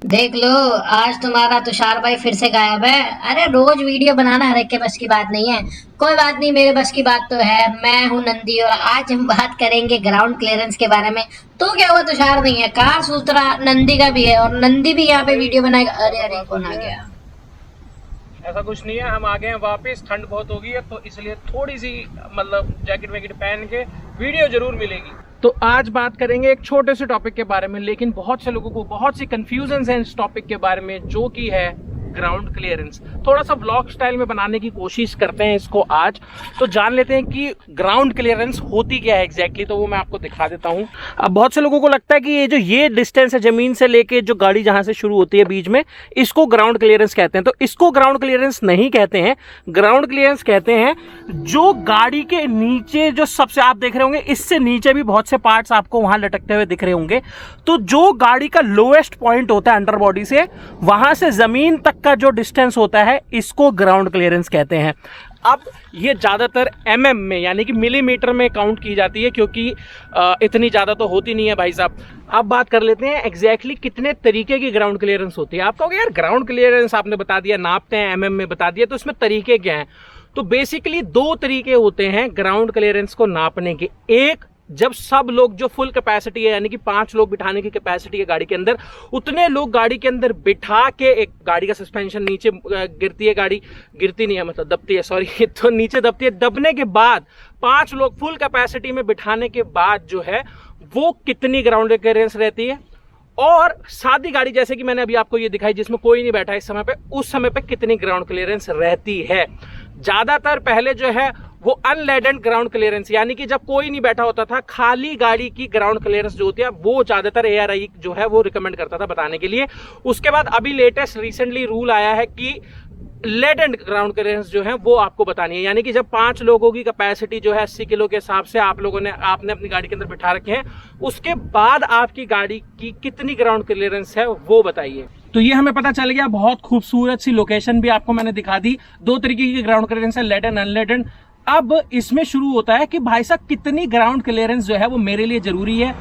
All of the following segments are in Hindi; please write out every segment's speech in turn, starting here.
देख लो, आज तुम्हारा तुषार भाई फिर से गायब है। अरे रोज वीडियो बनाना हर एक के बस की बात नहीं है। कोई बात नहीं, मेरे बस की बात तो है। मैं हूँ नंदी और आज हम बात करेंगे ग्राउंड क्लियरेंस के बारे में। तो क्या हुआ, तुषार नहीं है, कार सूत्रा नंदी का भी है और नंदी भी यहाँ पे वीडियो बनाएगा। अरे अरे कौन आ गया? ऐसा कुछ नहीं है, हम आ गए हैं वापस। ठंड बहुत हो गई है तो इसलिए थोड़ी सी मतलब जैकेट वैकेट पहन के वीडियो जरूर मिलेगी। तो आज बात करेंगे एक छोटे से टॉपिक के बारे में, लेकिन बहुत से लोगों को बहुत सी कंफ्यूजन है इस टॉपिक के बारे में, जो कि है ग्राउंड क्लियरेंस। थोड़ा सा ब्लॉग स्टाइल में बनाने की कोशिश करते हैं इसको आज। तो जान लेते हैं कि ग्राउंड क्लियरेंस होती क्या है एग्जैक्टली। तो वो मैं आपको दिखा देता हूँ। अब बहुत से लोगों को लगता है कि ये डिस्टेंस है जमीन से लेके जो गाड़ी जहां से शुरू होती है बीच में, इसको ग्राउंड क्लियरेंस कहते हैं। तो इसको ग्राउंड क्लियरेंस नहीं कहते हैं। ग्राउंड क्लियरेंस कहते हैं जो गाड़ी के नीचे, जो सबसे आप देख रहे होंगे, इससे नीचे भी बहुत से पार्ट्स आपको वहां लटकते हुए दिख रहे होंगे। तो जो गाड़ी का लोएस्ट पॉइंट होता है अंडर बॉडी से, वहां से जमीन तक का जो डिस्टेंस होता है, इसको ग्राउंड क्लियरेंस कहते हैं। अब ये ज़्यादातर एमएम में यानी कि मिलीमीटर में काउंट की जाती है, क्योंकि इतनी ज़्यादा तो होती नहीं है भाई साहब। अब बात कर लेते हैं एग्जैक्टली कितने तरीके की ग्राउंड क्लियरेंस होती है। आप कहोगे यार ग्राउंड क्लियरेंस आपने बता दिया, नापते हैं एमएम में बता दिया, तो इसमें तरीके क्या हैं? तो बेसिकली दो तरीके होते हैं ग्राउंड क्लियरेंस को नापने के। एक, जब सब लोग, जो फुल कैपेसिटी है यानी कि 5 लोग बिठाने की कैपेसिटी है गाड़ी के अंदर, उतने लोग गाड़ी के अंदर बिठा के, एक गाड़ी का सस्पेंशन नीचे गिरती है, गाड़ी गिरती नहीं है मतलब दबती है, सॉरी तो नीचे दबती है। दबने के बाद 5 लोग फुल कैपेसिटी में बिठाने के बाद जो है वो कितनी ग्राउंड क्लियरेंस रहती है, और सादी गाड़ी जैसे कि मैंने अभी आपको ये दिखाई जिसमें कोई नहीं बैठा इस समय पे, उस समय पे कितनी ग्राउंड क्लियरेंस रहती है। ज्यादातर पहले जो है वो अनलेडेंड ग्राउंड क्लियरेंस, यानी कि जब कोई नहीं बैठा होता था, खाली गाड़ी की ग्राउंड क्लियरेंस जो होती है वो ज्यादातर ARI जो है वो रिकमेंड करता था बताने के लिए। उसके बाद अभी लेटेस्ट रिसेंटली रूल आया है कि लेडेंड ग्राउंड क्लियरेंस जो है वो आपको बतानी है, यानी कि जब 5 लोगों की कैपेसिटी जो है 80 किलो के हिसाब से आपने अपनी गाड़ी के अंदर बिठा रखे हैं, उसके बाद आपकी गाड़ी की कितनी ग्राउंड क्लियरेंस है वो बताइए। तो ये हमें पता चल गया। बहुत खूबसूरत सी लोकेशन भी आपको मैंने दिखा दी। 2 तरीके की ग्राउंड क्लियरेंस है, लेडेंड अनलेडेंड। अब इसमें शुरू होता है कि भाई साहब कितनी ग्राउंड क्लियरेंस जो है वो मेरे लिए जरूरी है,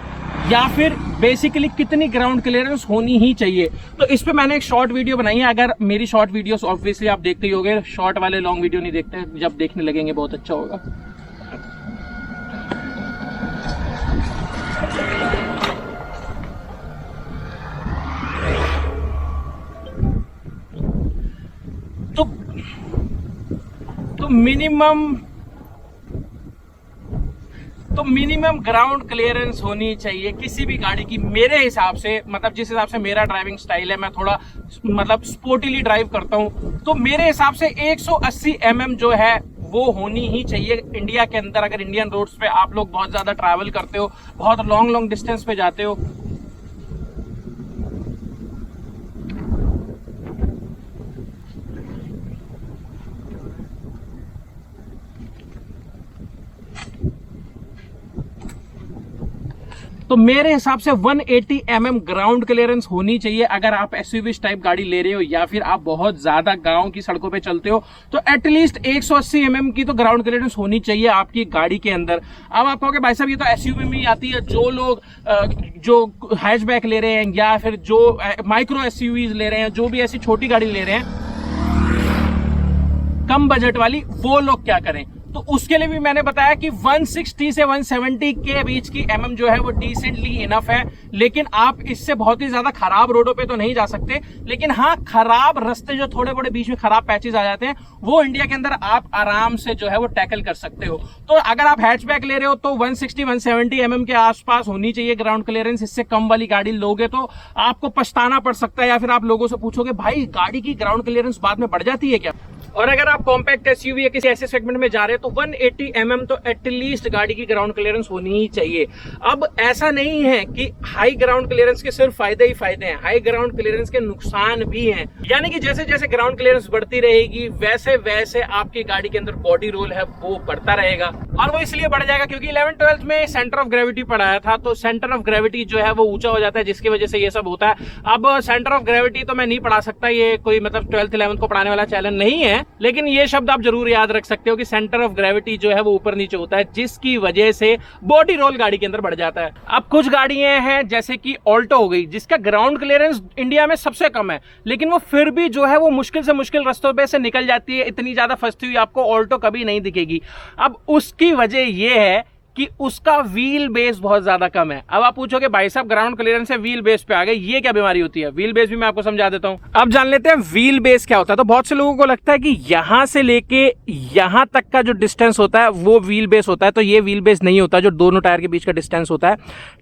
या फिर बेसिकली कितनी ग्राउंड क्लियरेंस होनी ही चाहिए। तो इस पे मैंने एक शॉर्ट वीडियो बनाई है। अगर मेरी शॉर्ट वीडियोस ऑब्वियसली आप देखते ही होंगे, शॉर्ट वाले लॉन्ग वीडियो नहीं देखते, जब देखने लगेंगे बहुत अच्छा होगा। तो मिनिमम ग्राउंड क्लियरेंस होनी चाहिए किसी भी गाड़ी की, मेरे हिसाब से, मतलब जिस हिसाब से मेरा ड्राइविंग स्टाइल है, मैं थोड़ा मतलब स्पोर्टिली ड्राइव करता हूं, तो मेरे हिसाब से 180 mm जो है वो होनी ही चाहिए इंडिया के अंदर। अगर इंडियन रोड्स पे आप लोग बहुत ज्यादा ट्रैवल करते हो, बहुत लॉन्ग डिस्टेंस पे जाते हो, तो मेरे हिसाब से 180 mm ग्राउंड क्लियरेंस होनी चाहिए। अगर आप SUV टाइप गाड़ी ले रहे हो या फिर आप बहुत ज्यादा गांव की सड़कों पे चलते हो, तो एटलीस्ट 180 mm की तो ग्राउंड क्लियरेंस होनी चाहिए आपकी गाड़ी के अंदर। अब आप कहोगे भाई साहब ये तो SUV में ही आती है, जो लोग जो हैचबैक ले रहे हैं या फिर जो माइक्रो SUVs ले रहे हैं, जो भी ऐसी छोटी गाड़ी ले रहे हैं कम बजट वाली, वो लोग क्या करें? तो उसके लिए भी मैंने बताया कि 160 से 170 के बीच की mm जो है वो डिसेंटली इनफ है। लेकिन आप इससे बहुत ही ज्यादा खराब रोडों पे तो नहीं जा सकते, लेकिन हाँ खराब रास्ते जो थोड़े बड़े बीच में खराब पैचेस आ जाते हैं, वो इंडिया के अंदर आप आराम से जो है वो टैकल कर सकते हो। तो अगर आप हैचबैक ले रहे हो तो 160-170 mm के आसपास होनी चाहिए ग्राउंड क्लियरेंस। इससे कम वाली गाड़ी लोगे तो आपको पछताना पड़ सकता है, या फिर आप लोगों से पूछोगे भाई गाड़ी की ग्राउंड क्लियरेंस बाद में बढ़ जाती है क्या? और अगर आप कॉम्पैक्ट SUV या किसी ऐसे सेगमेंट में जा रहे हैं तो 180 mm तो एटलीस्ट गाड़ी की ग्राउंड क्लियरेंस होनी ही चाहिए। अब ऐसा नहीं है कि हाई ग्राउंड क्लियरेंस के सिर्फ फायदे ही फायदे हैं, हाई ग्राउंड क्लियरेंस के नुकसान भी हैं। यानी कि जैसे जैसे ग्राउंड क्लियरेंस बढ़ती रहेगी वैसे वैसे आपकी गाड़ी के अंदर बॉडी रोल है वो बढ़ता रहेगा, और वो इसलिए बढ़ जाएगा क्योंकि 11th-12th में सेंटर ऑफ ग्रेविटी पढ़ाया था, तो सेंटर ऑफ ग्रेविटी जो है वो ऊंचा हो जाता है, जिसकी वजह से ये सब होता है। अब सेंटर ऑफ ग्रेविटी तो मैं नहीं पढ़ा सकता, ये कोई मतलब 12th-11th को पढ़ाने वाला चैलेंज नहीं है, है, लेकिन ये शब्द आप जरूर याद रख सकते हो कि सेंटर ऑफ ग्रेविटी जो है वो ऊपर नीचे होता है, जिसकी वजह से बॉडी रोल गाड़ी के अंदर बढ़ जाता है। अब कुछ गाड़ियां हैं जैसे कि ऑल्टो हो गई, जिसका ग्राउंड क्लियरेंस इंडिया में सबसे कम है, लेकिन वो फिर भी जो है वो मुश्किल से मुश्किल रास्तों पे से निकल जाती है। इतनी ज्यादा फंसती हुई आपको ऑल्टो कभी नहीं दिखेगी। अब उसकी वजह ये है कि उसका व्हील बेस बहुत ज्यादा कम है। अब आप पूछोगे भाई साहब ग्राउंड क्लियरेंस से व्हील बेस पे आ गए, ये क्या बीमारी होती है? व्हील बेस भी मैं आपको समझा देता हूं। अब जान लेते हैं व्हील बेस क्या होता है। तो बहुत से लोगों को लगता है कि यहां से लेके यहां तक का जो डिस्टेंस होता है वो व्हील बेस होता है, तो ये व्हील बेस नहीं होता। जो दोनों टायर के बीच का डिस्टेंस होता है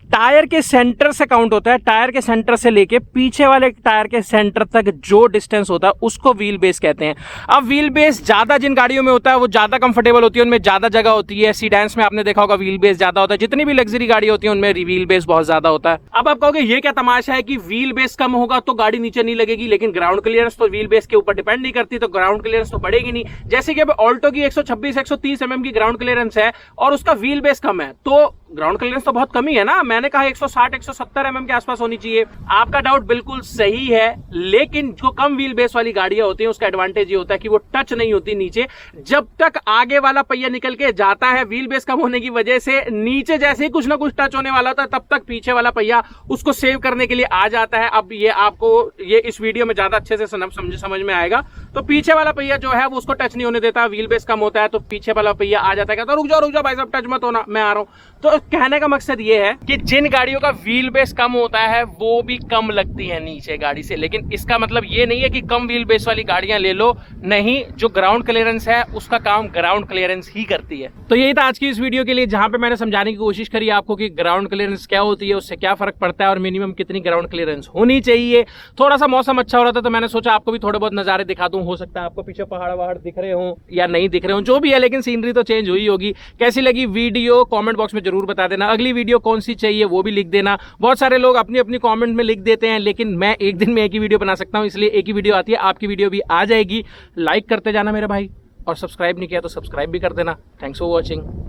टायर के सेंटर से काउंट होता है। टायर के सेंटर से लेके पीछे वाले टायर के सेंटर तक जो डिस्टेंस होता है उसको व्हील बेस कहते हैं। अब व्हील बेस ज्यादा जिन गाड़ियों में होता है वो ज्यादा कंफर्टेबल होती है, उनमें ज्यादा जगह होती है। सीडान्स में आपने देखा होगा व्हील बेस ज्यादा होता है, जितनी भी लग्जरी गाड़ी होती है उनमें व्हील बेस बहुत ज्यादा होता है। अब आप कहोगे ये क्या तमाशा है कि व्हील बेस कम होगा तो गाड़ी नीचे नहीं लगेगी, लेकिन ग्राउंड क्लियरेंस तो व्हील बेस के ऊपर डिपेंड नहीं करती, तो ग्राउंड क्लियरेंस तो बढ़ेगी नहीं। जैसे कि अब ऑल्टो की 126-130 mm की ग्राउंड क्लियरेंस है और उसका व्हील बेस कम है, तो ग्राउंड क्लियरेंस तो बहुत कम ही है ना। मैंने कहा 160-170 mm के आसपास होनी चाहिए। आपका डाउट बिल्कुल सही है, लेकिन जो कम व्हील बेस वाली गाड़ियां होती हैं उसका एडवांटेज ये होता है कि वो टच नहीं होती नीचे। जब तक आगे वाला पहिया निकल के जाता है, व्हील बेस कम होने की वजह से नीचे जैसे ही कुछ ना कुछ टच होने वाला होता है, तब तक पीछे वाला पहिया उसको सेव करने के लिए आ जाता है। अब ये आपको ये इस वीडियो में ज्यादा अच्छे से समझ में आएगा। तो पीछे वाला पहिया जो है वो उसको टच नहीं होने देता, व्हील बेस कम होता है तो पीछे वाला पहिया आ जाता है, कहता रुक जाओ भाई साहब टच मत होना, मैं आ रहा हूं। तो कहने का मकसद ये है कि जिन गाड़ियों का व्हील बेस कम होता है वो भी कम लगती है नीचे गाड़ी से, लेकिन इसका मतलब ये नहीं है कि कम व्हील बेस वाली गाड़ियां ले लो, नहीं। जो ग्राउंड क्लियरेंस है उसका काम ग्राउंड क्लियरेंस ही करती है। तो यही था आज की इस वीडियो के लिए, जहां पे मैंने समझाने की कोशिश करी आपको कि ग्राउंड क्लियरेंस क्या होती है, उससे क्या फर्क पड़ता है और मिनिमम कितनी ग्राउंड क्लियरेंस होनी चाहिए। थोड़ा सा मौसम अच्छा हो रहा था तो मैंने सोचा आपको भी थोड़े बहुत नजारे दिखा दूं। हो सकता है आपको पीछे पहाड़ वहाड़ दिख रहे हो या नहीं दिख रहे हो, जो भी है, लेकिन सीनरी तो चेंज हुई होगी। कैसी लगी वीडियो कमेंट बॉक्स में जरूर बता देना। अगली वीडियो कौन सी चाहिए वो भी लिख देना। बहुत सारे लोग अपनी अपनी कमेंट में लिख देते हैं, लेकिन मैं एक दिन में एक ही वीडियो बना सकता हूं, इसलिए एक ही वीडियो आती है, आपकी वीडियो भी आ जाएगी। लाइक करते जाना मेरे भाई, और सब्सक्राइब नहीं किया तो सब्सक्राइब भी कर देना। Thanks for watching.